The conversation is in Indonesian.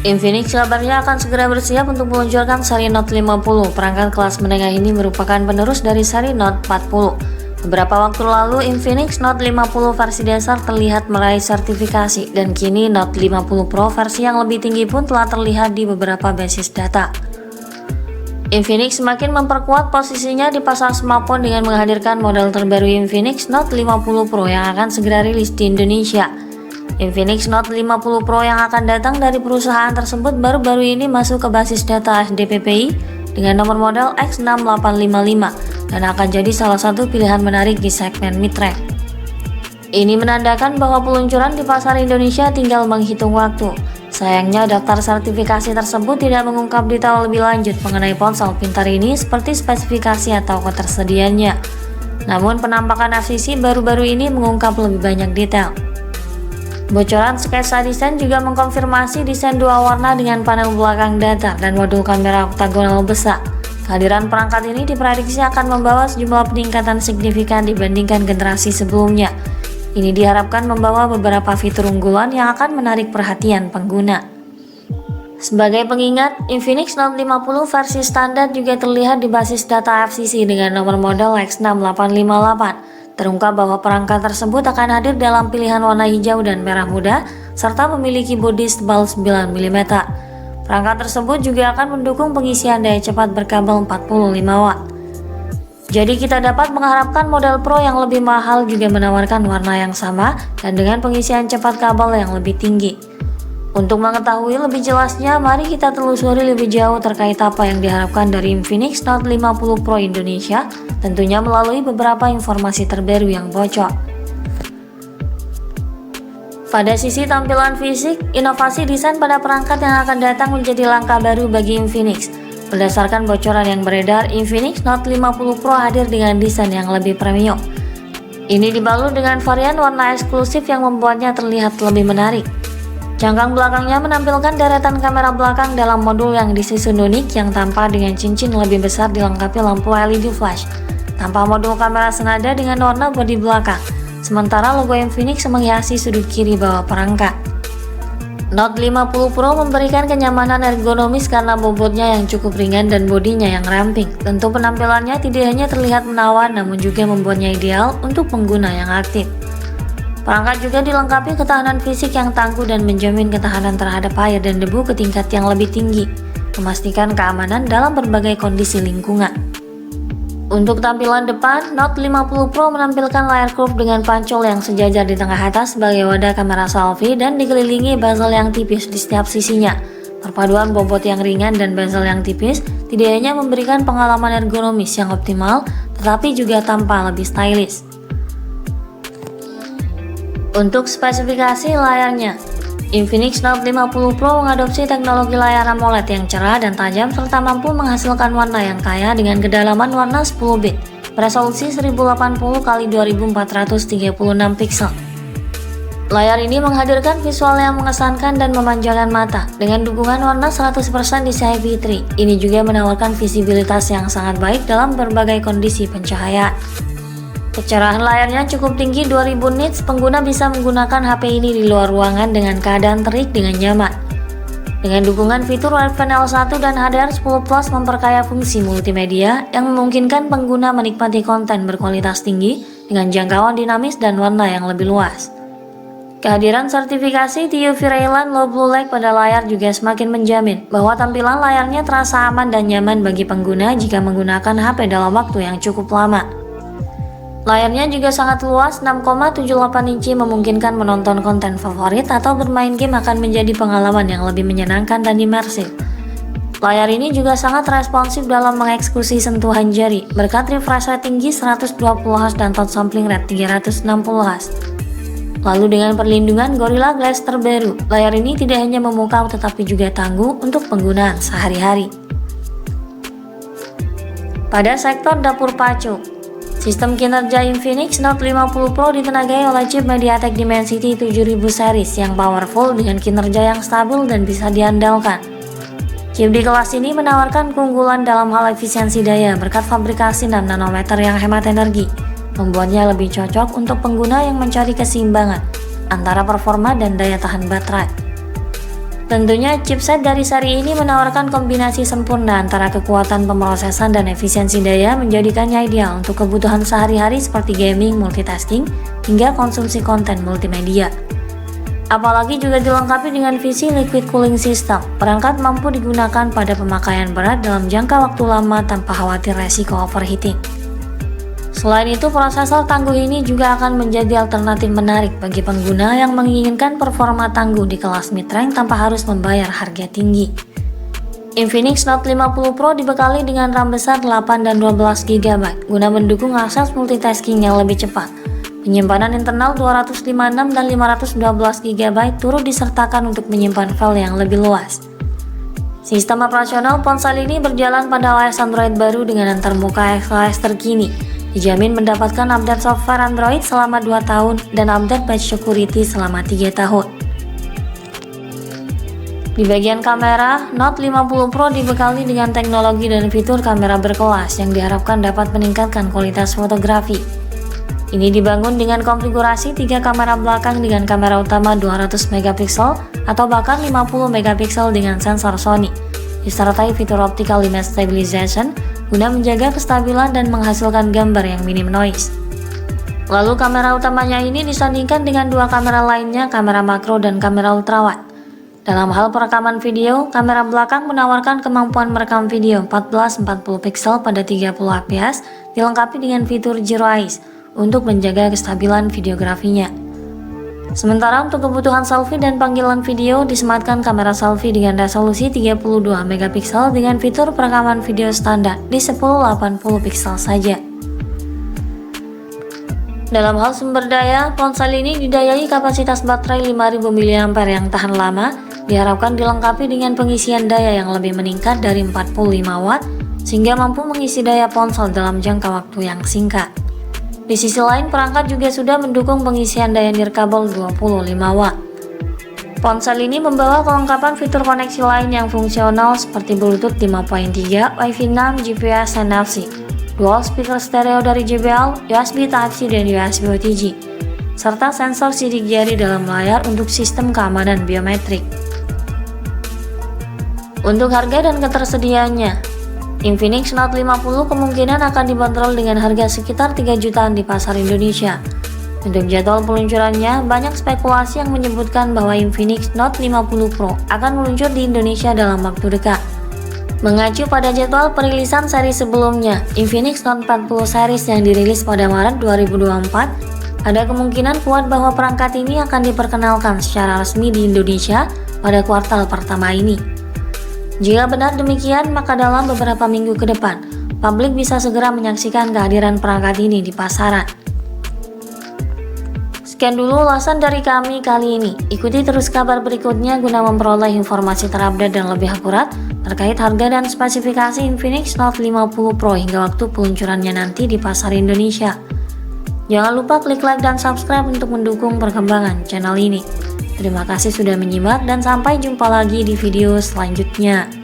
Infinix kabarnya akan segera bersiap untuk meluncurkan seri Note 50. Perangkat kelas menengah ini merupakan penerus dari seri Note 40. Beberapa waktu lalu, Infinix Note 50 versi dasar terlihat meraih sertifikasi, dan kini Note 50 Pro versi yang lebih tinggi pun telah terlihat di beberapa basis data. Infinix semakin memperkuat posisinya di pasar smartphone dengan menghadirkan model terbaru Infinix Note 50 Pro yang akan segera rilis di Indonesia. Infinix Note 50 Pro yang akan datang dari perusahaan tersebut baru-baru ini masuk ke basis data SDPPI dengan nomor model X6855 dan akan jadi salah satu pilihan menarik di segmen mid-range. Ini menandakan bahwa peluncuran di pasar Indonesia tinggal menghitung waktu. Sayangnya daftar sertifikasi tersebut tidak mengungkap detail lebih lanjut mengenai ponsel pintar ini seperti spesifikasi atau ketersediaannya. Namun penampakan FCC baru-baru ini mengungkap lebih banyak detail. Bocoran sketsa desain juga mengkonfirmasi desain dua warna dengan panel belakang datar dan modul kamera oktagonal besar. Kehadiran perangkat ini diprediksi akan membawa sejumlah peningkatan signifikan dibandingkan generasi sebelumnya. Ini diharapkan membawa beberapa fitur unggulan yang akan menarik perhatian pengguna. Sebagai pengingat, Infinix Note 50 versi standar juga terlihat di basis data FCC dengan nomor model X6858. Terungkap bahwa perangkat tersebut akan hadir dalam pilihan warna hijau dan merah muda, serta memiliki bodi tebal 9 mm. Perangkat tersebut juga akan mendukung pengisian daya cepat berkabel 45 watt. Jadi kita dapat mengharapkan model Pro yang lebih mahal juga menawarkan warna yang sama dan dengan pengisian cepat kabel yang lebih tinggi. Untuk mengetahui lebih jelasnya, mari kita telusuri lebih jauh terkait apa yang diharapkan dari Infinix Note 50 Pro Indonesia, tentunya melalui beberapa informasi terbaru yang bocor. Pada sisi tampilan fisik, inovasi desain pada perangkat yang akan datang menjadi langkah baru bagi Infinix. Berdasarkan bocoran yang beredar, Infinix Note 50 Pro hadir dengan desain yang lebih premium. Ini dibalut dengan varian warna eksklusif yang membuatnya terlihat lebih menarik. Jangkang belakangnya menampilkan deretan kamera belakang dalam modul yang disusun unik yang tampak dengan cincin lebih besar dilengkapi lampu LED flash. Tanpa modul kamera senada dengan warna bodi belakang, sementara logo Infinix menghiasi sudut kiri bawah perangkat. Note 50 Pro memberikan kenyamanan ergonomis karena bobotnya yang cukup ringan dan bodinya yang ramping. Tentu penampilannya tidak hanya terlihat menawan, namun juga membuatnya ideal untuk pengguna yang aktif. Perangkat juga dilengkapi ketahanan fisik yang tangguh dan menjamin ketahanan terhadap air dan debu ke tingkat yang lebih tinggi, memastikan keamanan dalam berbagai kondisi lingkungan. Untuk tampilan depan, Note 50 Pro menampilkan layar curve dengan pancol yang sejajar di tengah atas sebagai wadah kamera selfie dan dikelilingi bezel yang tipis di setiap sisinya. Perpaduan bobot yang ringan dan bezel yang tipis tidak hanya memberikan pengalaman ergonomis yang optimal, tetapi juga tampak lebih stylish. Untuk spesifikasi layarnya, Infinix Note 50 Pro mengadopsi teknologi layar AMOLED yang cerah dan tajam serta mampu menghasilkan warna yang kaya dengan kedalaman warna 10 bit, resolusi 1080x2436 pixel. Layar ini menghadirkan visual yang mengesankan dan memanjakan mata dengan dukungan warna 100% DCI P3. Ini juga menawarkan visibilitas yang sangat baik dalam berbagai kondisi pencahayaan. Kecerahan layarnya cukup tinggi 2000 nits, pengguna bisa menggunakan HP ini di luar ruangan dengan keadaan terik dengan nyaman. Dengan dukungan fitur Wi-Fi L1 dan HDR10 Plus memperkaya fungsi multimedia yang memungkinkan pengguna menikmati konten berkualitas tinggi dengan jangkauan dinamis dan warna yang lebih luas. Kehadiran sertifikasi TUV Raylan Low Blue Light pada layar juga semakin menjamin bahwa tampilan layarnya terasa aman dan nyaman bagi pengguna jika menggunakan HP dalam waktu yang cukup lama. Layarnya juga sangat luas, 6,78 inci memungkinkan menonton konten favorit atau bermain game akan menjadi pengalaman yang lebih menyenangkan dan imersif. Layar ini juga sangat responsif dalam mengeksekusi sentuhan jari, berkat refresh rate tinggi 120Hz dan touch sampling rate 360Hz. Lalu dengan perlindungan Gorilla Glass terbaru, layar ini tidak hanya memukau tetapi juga tangguh untuk penggunaan sehari-hari. Pada sektor dapur pacu, sistem kinerja Infinix Note 50 Pro ditenagai oleh chip MediaTek Dimensity 7000 series yang powerful dengan kinerja yang stabil dan bisa diandalkan. Chip di kelas ini menawarkan keunggulan dalam hal efisiensi daya berkat fabrikasi 6 nanometer yang hemat energi, membuatnya lebih cocok untuk pengguna yang mencari keseimbangan antara performa dan daya tahan baterai. Tentunya chipset dari seri ini menawarkan kombinasi sempurna antara kekuatan pemrosesan dan efisiensi daya, menjadikannya ideal untuk kebutuhan sehari-hari seperti gaming, multitasking, hingga konsumsi konten multimedia. Apalagi juga dilengkapi dengan VC Liquid Cooling System, perangkat mampu digunakan pada pemakaian berat dalam jangka waktu lama tanpa khawatir resiko overheating. Selain itu, prosesor tangguh ini juga akan menjadi alternatif menarik bagi pengguna yang menginginkan performa tangguh di kelas mid-range tanpa harus membayar harga tinggi. Infinix Note 50 Pro dibekali dengan RAM besar 8 dan 12 GB guna mendukung akses multitasking yang lebih cepat. Penyimpanan internal 256 dan 512 GB turut disertakan untuk menyimpan file yang lebih luas. Sistem operasional ponsel ini berjalan pada OS Android baru dengan antarmuka XOS terkini. Dijamin mendapatkan update software Android selama 2 tahun dan update patch security selama 3 tahun. Di bagian kamera, Note 50 Pro dibekali dengan teknologi dan fitur kamera berkelas yang diharapkan dapat meningkatkan kualitas fotografi. Ini dibangun dengan konfigurasi 3 kamera belakang dengan kamera utama 200 MP atau bahkan 50 MP dengan sensor Sony, disertai fitur optical image stabilization guna menjaga kestabilan dan menghasilkan gambar yang minim noise. Lalu kamera utamanya ini disandingkan dengan 2 kamera lainnya, kamera makro dan kamera ultrawide. Dalam hal perekaman video, kamera belakang menawarkan kemampuan merekam video 1440 pixel pada 30 fps dilengkapi dengan fitur Zero Eyes untuk menjaga kestabilan videografinya. Sementara untuk kebutuhan selfie dan panggilan video disematkan kamera selfie dengan resolusi 32 MP dengan fitur perekaman video standar di 1080 pixel saja. Dalam hal sumber daya, ponsel ini didayai kapasitas baterai 5000 mAh yang tahan lama, diharapkan dilengkapi dengan pengisian daya yang lebih meningkat dari 45 watt sehingga mampu mengisi daya ponsel dalam jangka waktu yang singkat. Di sisi lain, perangkat juga sudah mendukung pengisian daya nirkabel 25 watt. Ponsel ini membawa kelengkapan fitur koneksi lain yang fungsional seperti Bluetooth 5.3, Wi-Fi 6, GPS, NFC, dual speaker stereo dari JBL, USB Type-C dan USB OTG, serta sensor sidik jari dalam layar untuk sistem keamanan biometrik. Untuk harga dan ketersediaannya, Infinix Note 50 kemungkinan akan dibanderol dengan harga sekitar 3 jutaan di pasar Indonesia. Untuk jadwal peluncurannya, banyak spekulasi yang menyebutkan bahwa Infinix Note 50 Pro akan meluncur di Indonesia dalam waktu dekat. Mengacu pada jadwal perilisan seri sebelumnya, Infinix Note 40 series yang dirilis pada Maret 2024, ada kemungkinan kuat bahwa perangkat ini akan diperkenalkan secara resmi di Indonesia pada kuartal pertama ini. Jika benar demikian, maka dalam beberapa minggu ke depan, publik bisa segera menyaksikan kehadiran perangkat ini di pasaran. Sekian dulu ulasan dari kami kali ini. Ikuti terus kabar berikutnya guna memperoleh informasi terupdate dan lebih akurat terkait harga dan spesifikasi Infinix Note 50 Pro hingga waktu peluncurannya nanti di pasar Indonesia. Jangan lupa klik like dan subscribe untuk mendukung perkembangan channel ini. Terima kasih sudah menyimak dan sampai jumpa lagi di video selanjutnya.